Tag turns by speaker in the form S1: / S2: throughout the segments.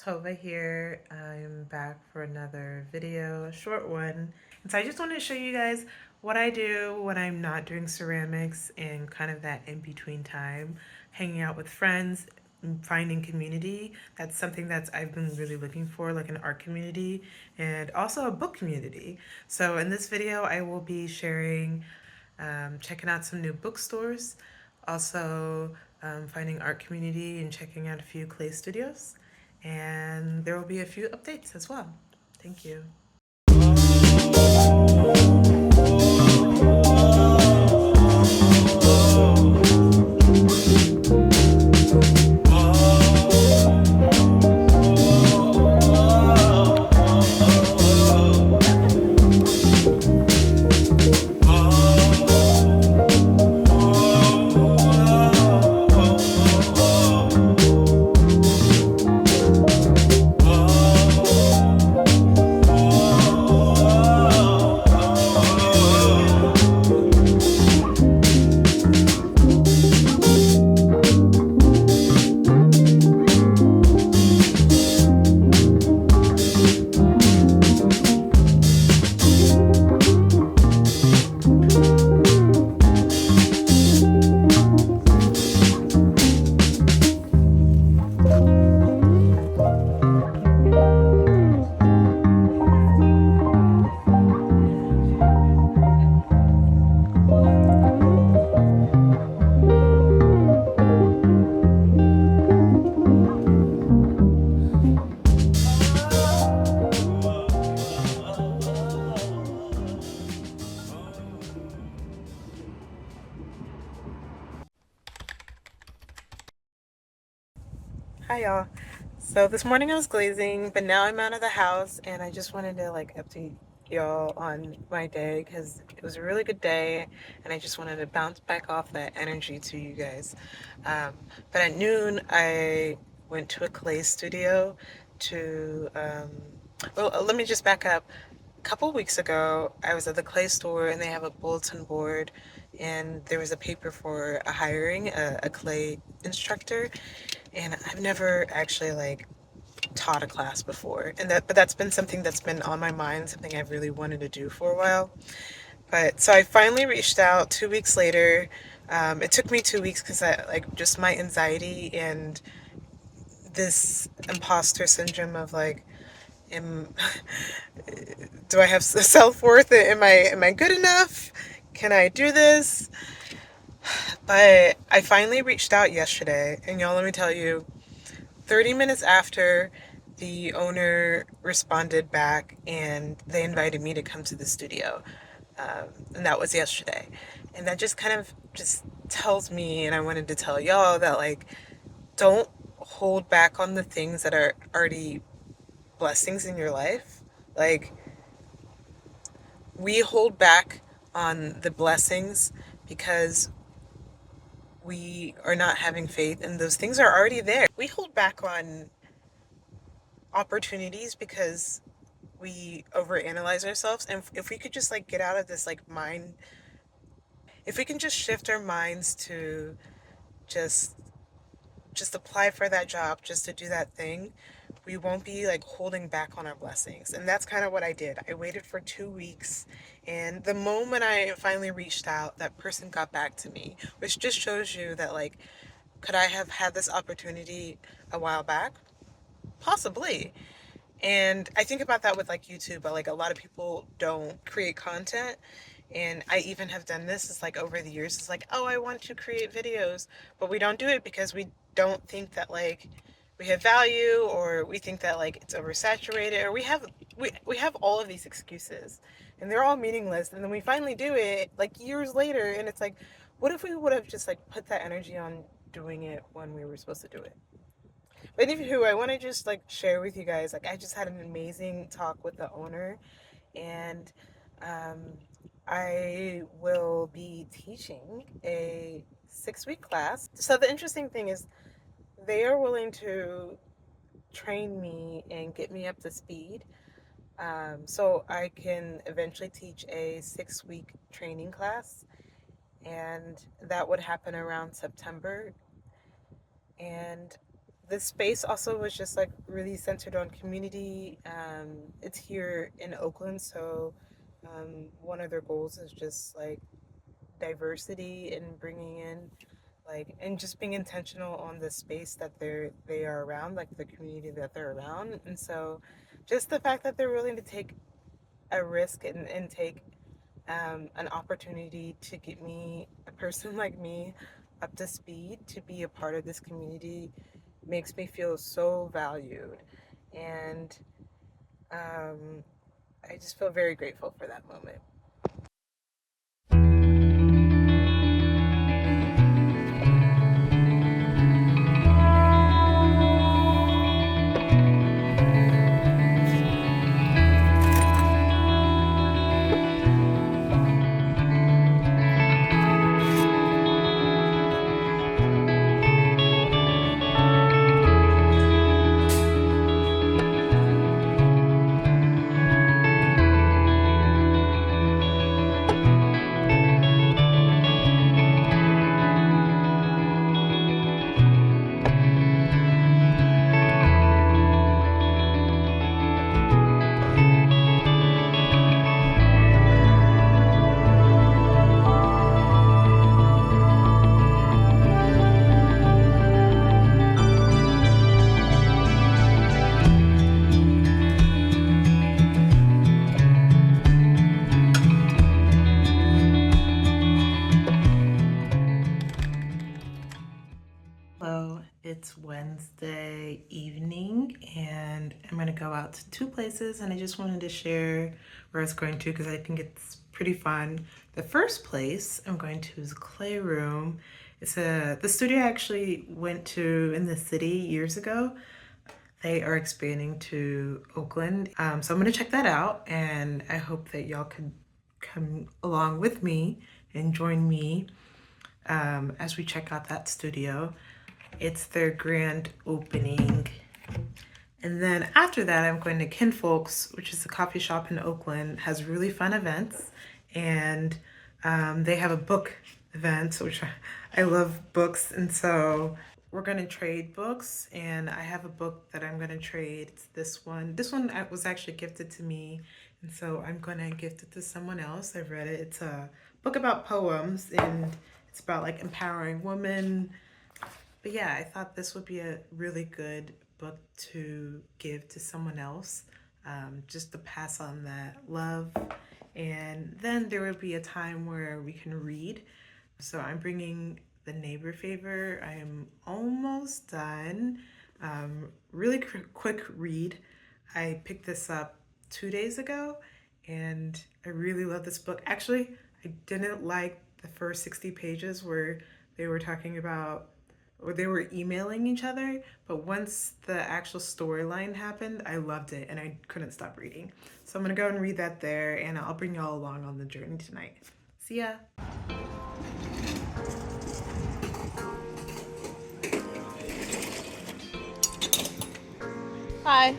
S1: Tova here. I'm back for another video, a short one. And so I just wanted to show you guys what I do when I'm not doing ceramics and kind of that in-between time, hanging out with friends, finding community. That's something that's I've been really looking for, like an art community and also a book community. So in this video, I will be sharing, checking out some new bookstores, also finding art community and checking out a few clay studios. And there will be a few updates as well. Thank you. Hi y'all. So this morning I was glazing, but now I'm out of the house and I just wanted to like update y'all on my day because it was a really good day and I just wanted to bounce back off that energy to you guys. But at noon I went to a clay studio to, let me just back up. A couple weeks ago, I was at the clay store and they have a bulletin board and there was a paper for hiring a clay instructor, and I've never actually like taught a class before, and but that's been something that's been on my mind, something I've really wanted to do for a while. But so I finally reached out 2 weeks later. It took me 2 weeks because I like just my anxiety and this imposter syndrome of like, am do I have self-worth? Am I good enough? Can I do this? But I finally reached out yesterday, and y'all, let me tell you, 30 minutes after, the owner responded back and they invited me to come to the studio. And that was yesterday. And that just kind of just tells me, and I wanted to tell y'all that like, don't hold back on the things that are already blessings in your life. Like, we hold back on the blessings because we are not having faith, and those things are already there. We hold back on opportunities because we overanalyze ourselves, and if we could just like get out of this like mind, if we can just shift our minds to just just apply for that job, just to do that thing, we won't be like holding back on our blessings. And that's kind of what I did. I waited for 2 weeks, and the moment I finally reached out, that person got back to me, which just shows you that like, could I have had this opportunity a while back? Possibly. And I think about that with like YouTube, but like a lot of people don't create content. And I even have done this, it's like over the years, it's like, oh, I want to create videos, but we don't do it because we don't think that like we have value, or we think that like it's oversaturated, or we have all of these excuses and they're all meaningless. And then we finally do it like years later and it's like, what if we would have just like put that energy on doing it when we were supposed to do it? But anywho, I want to just like share with you guys, like I just had an amazing talk with the owner, and um, I will be teaching a 6-week class. So the interesting thing is they are willing to train me and get me up to speed, so I can eventually teach a 6-week training class, and that would happen around September. And This space also was just like really centered on community. It's here in Oakland, so one of their goals is just like diversity and bringing in like and just being intentional on the space that they are around, like the community that they're around. And so just the fact that they're willing to take a risk and take an opportunity to get me, a person like me, up to speed to be a part of this community makes me feel so valued. And um, I just feel very grateful for that moment. Hello, it's Wednesday evening and I'm going to go out to two places and I just wanted to share where I was going to because I think it's pretty fun. The first place I'm going to is a clay room. The studio I actually went to in the city years ago. They are expanding to Oakland. So I'm going to check that out and I hope that y'all could come along with me and join me as we check out that studio. It's their grand opening. And then after that, I'm going to Kinfolk's, which is a coffee shop in Oakland, has really fun events. And they have a book event, which I love books. And so we're going to trade books. And I have a book that I'm going to trade. It's this one. This one was actually gifted to me. And so I'm going to gift it to someone else. I've read it. It's a book about poems. And it's about like empowering women. But yeah, I thought this would be a really good book to give to someone else, just to pass on that love. And then there would be a time where we can read. So I'm bringing The Neighbor Favor. I am almost done. Really quick read. I picked this up 2 days ago and I really love this book. Actually, I didn't like the first 60 pages where they were talking about or they were emailing each other, but once the actual storyline happened, I loved it and I couldn't stop reading. So I'm gonna go and read that there and I'll bring y'all along on the journey tonight. See ya. Hi.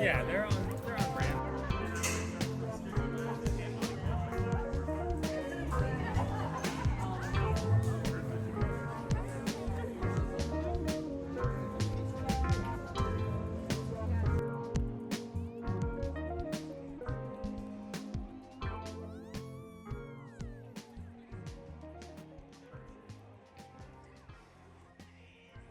S2: Yeah, they're on